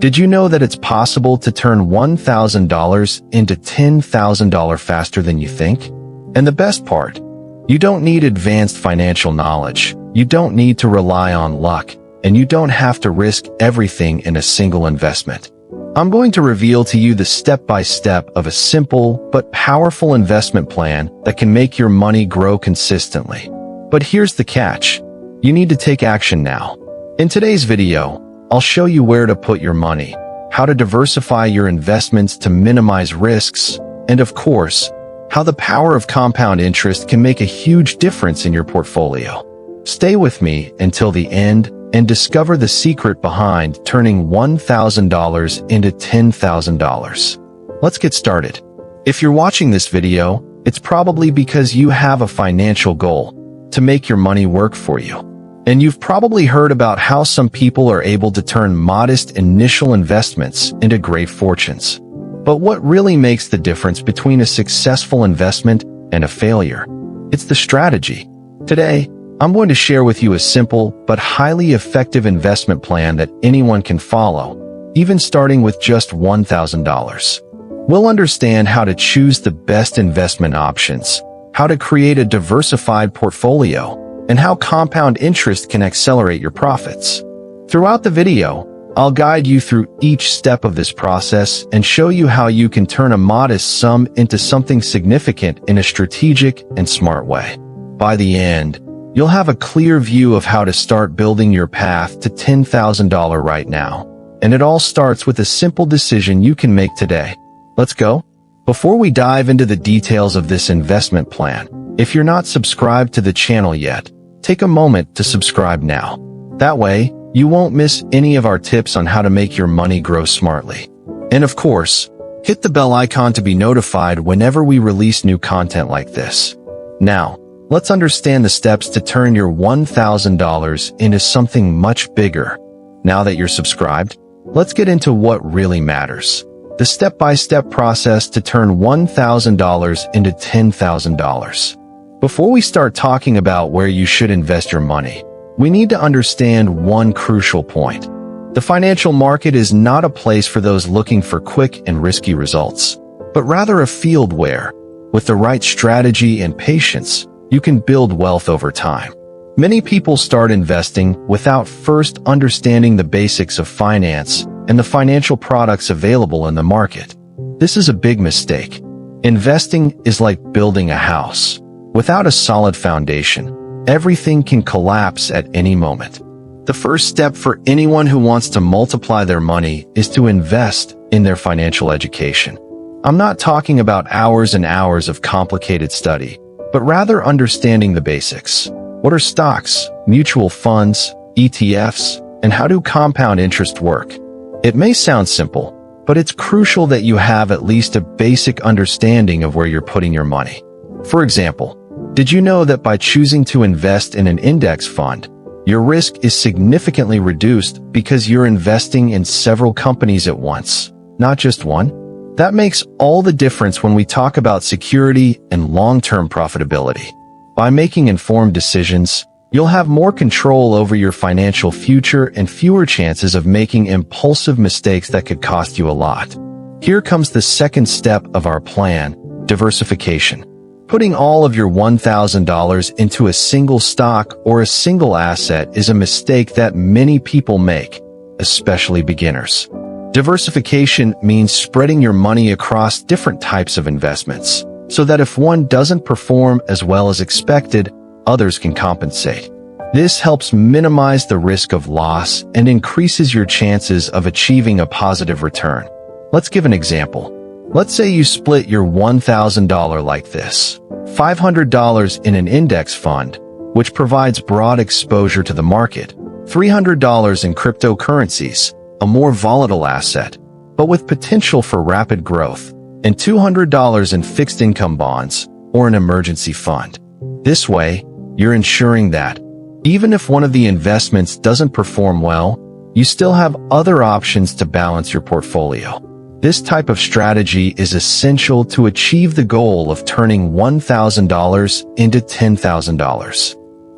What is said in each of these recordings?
Did you know that it's possible to turn $1,000 into $10,000 faster than you think? And the best part, you don't need advanced financial knowledge, you don't need to rely on luck, and you don't have to risk everything in a single investment. I'm going to reveal to you the step-by-step of a simple but powerful investment plan that can make your money grow consistently. But here's the catch. You need to take action now. In today's video, I'll show you where to put your money, how to diversify your investments to minimize risks, and of course, how the power of compound interest can make a huge difference in your portfolio. Stay with me until the end and discover the secret behind turning $1,000 into $10,000. Let's get started. If you're watching this video, it's probably because you have a financial goal to make your money work for you. And you've probably heard about how some people are able to turn modest initial investments into great fortunes. But what really makes the difference between a successful investment and a failure? It's the strategy. Today, I'm going to share with you a simple but highly effective investment plan that anyone can follow, even starting with just $1,000. We'll understand how to choose the best investment options, how to create a diversified portfolio, and how compound interest can accelerate your profits. Throughout the video, I'll guide you through each step of this process and show you how you can turn a modest sum into something significant in a strategic and smart way. By the end, you'll have a clear view of how to start building your path to $10,000 right now. And it all starts with a simple decision you can make today. Let's go. Before we dive into the details of this investment plan, if you're not subscribed to the channel yet, take a moment to subscribe now. That way, you won't miss any of our tips on how to make your money grow smartly. And of course, hit the bell icon to be notified whenever we release new content like this. Now, let's understand the steps to turn your $1,000 into something much bigger. Now that you're subscribed, let's get into what really matters. The step-by-step process to turn $1,000 into $10,000. Before we start talking about where you should invest your money, we need to understand one crucial point. The financial market is not a place for those looking for quick and risky results, but rather a field where, with the right strategy and patience, you can build wealth over time. Many people start investing without first understanding the basics of finance and the financial products available in the market. This is a big mistake. Investing is like building a house. Without a solid foundation, everything can collapse at any moment. The first step for anyone who wants to multiply their money is to invest in their financial education. I'm not talking about hours and hours of complicated study, but rather understanding the basics. What are stocks, mutual funds, ETFs, and how do compound interest work? It may sound simple, but it's crucial that you have at least a basic understanding of where you're putting your money. For example, did you know that by choosing to invest in an index fund, your risk is significantly reduced because you're investing in several companies at once, not just one? That makes all the difference when we talk about security and long-term profitability. By making informed decisions, you'll have more control over your financial future and fewer chances of making impulsive mistakes that could cost you a lot. Here comes the second step of our plan, diversification. Putting all of your $1,000 into a single stock or a single asset is a mistake that many people make, especially beginners. Diversification means spreading your money across different types of investments, so that if one doesn't perform as well as expected, others can compensate. This helps minimize the risk of loss and increases your chances of achieving a positive return. Let's give an example. Let's say you split your $1,000 like this. $500 in an index fund, which provides broad exposure to the market, $300 in cryptocurrencies, a more volatile asset, but with potential for rapid growth, and $200 in fixed income bonds or an emergency fund. This way, you're ensuring that, even if one of the investments doesn't perform well, you still have other options to balance your portfolio. This type of strategy is essential to achieve the goal of turning $1,000 into $10,000.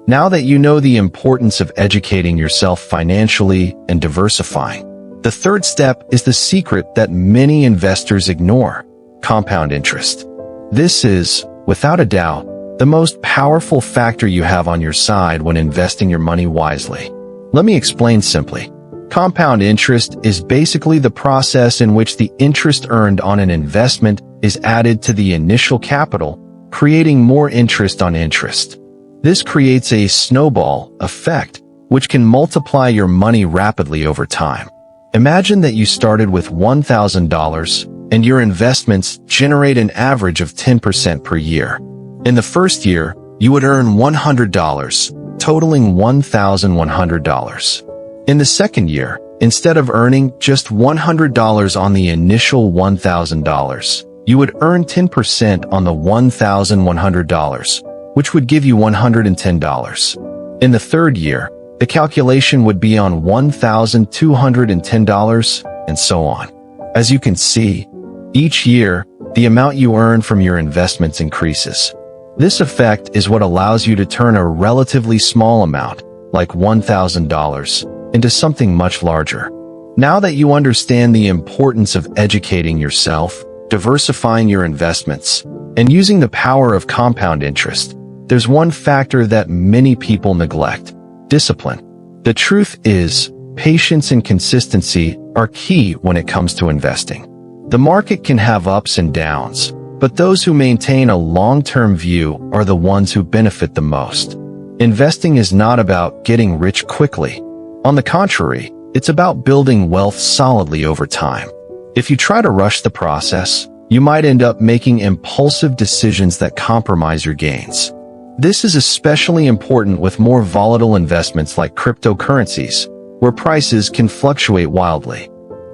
Now that you know the importance of educating yourself financially and diversifying, The third step is the secret that many investors ignore: compound interest. This is, without a doubt, the most powerful factor you have on your side when investing your money wisely. Let me explain simply. Compound interest is basically the process in which the interest earned on an investment is added to the initial capital, creating more interest on interest. This creates a snowball effect, which can multiply your money rapidly over time. Imagine that you started with $1,000 and your investments generate an average of 10% per year. In the first year, you would earn $100, totaling $1,100. In the second year, instead of earning just $100 on the initial $1,000, you would earn 10% on the $1,100, which would give you $110. In the third year, the calculation would be on $1,210, and so on. As you can see, each year, the amount you earn from your investments increases. This effect is what allows you to turn a relatively small amount, like $1,000, into something much larger. Now that you understand the importance of educating yourself, diversifying your investments, and using the power of compound interest, there's one factor that many people neglect: discipline. The truth is, patience and consistency are key when it comes to investing. The market can have ups and downs, but those who maintain a long-term view are the ones who benefit the most. Investing is not about getting rich quickly. On the contrary, it's about building wealth solidly over time. If you try to rush the process, you might end up making impulsive decisions that compromise your gains. This is especially important with more volatile investments like cryptocurrencies, where prices can fluctuate wildly.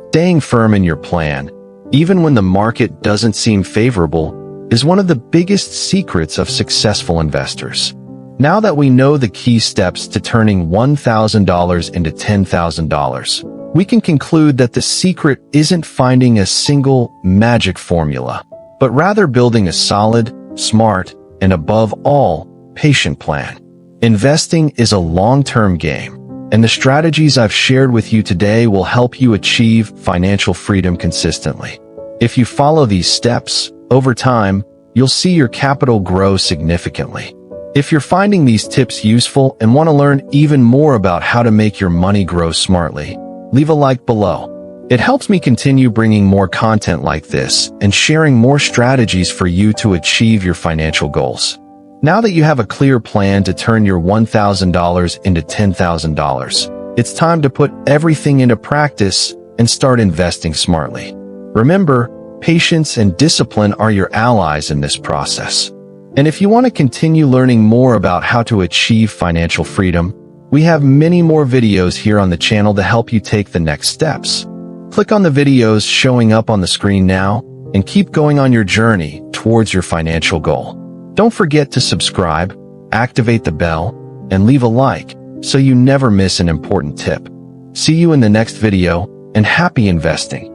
Staying firm in your plan, even when the market doesn't seem favorable, is one of the biggest secrets of successful investors. Now that we know the key steps to turning $1,000 into $10,000, we can conclude that the secret isn't finding a single magic formula, but rather building a solid, smart, and above all, patient plan. Investing is a long-term game, and the strategies I've shared with you today will help you achieve financial freedom consistently. If you follow these steps, over time, you'll see your capital grow significantly. If you're finding these tips useful and want to learn even more about how to make your money grow smartly, leave a like below. It helps me continue bringing more content like this and sharing more strategies for you to achieve your financial goals. Now that you have a clear plan to turn your $1,000 into $10,000, it's time to put everything into practice and start investing smartly. Remember, patience and discipline are your allies in this process. And if you want to continue learning more about how to achieve financial freedom, we have many more videos here on the channel to help you take the next steps. Click on the videos showing up on the screen now and keep going on your journey towards your financial goal. Don't forget to subscribe, activate the bell, and leave a like so you never miss an important tip. See you in the next video, and happy investing!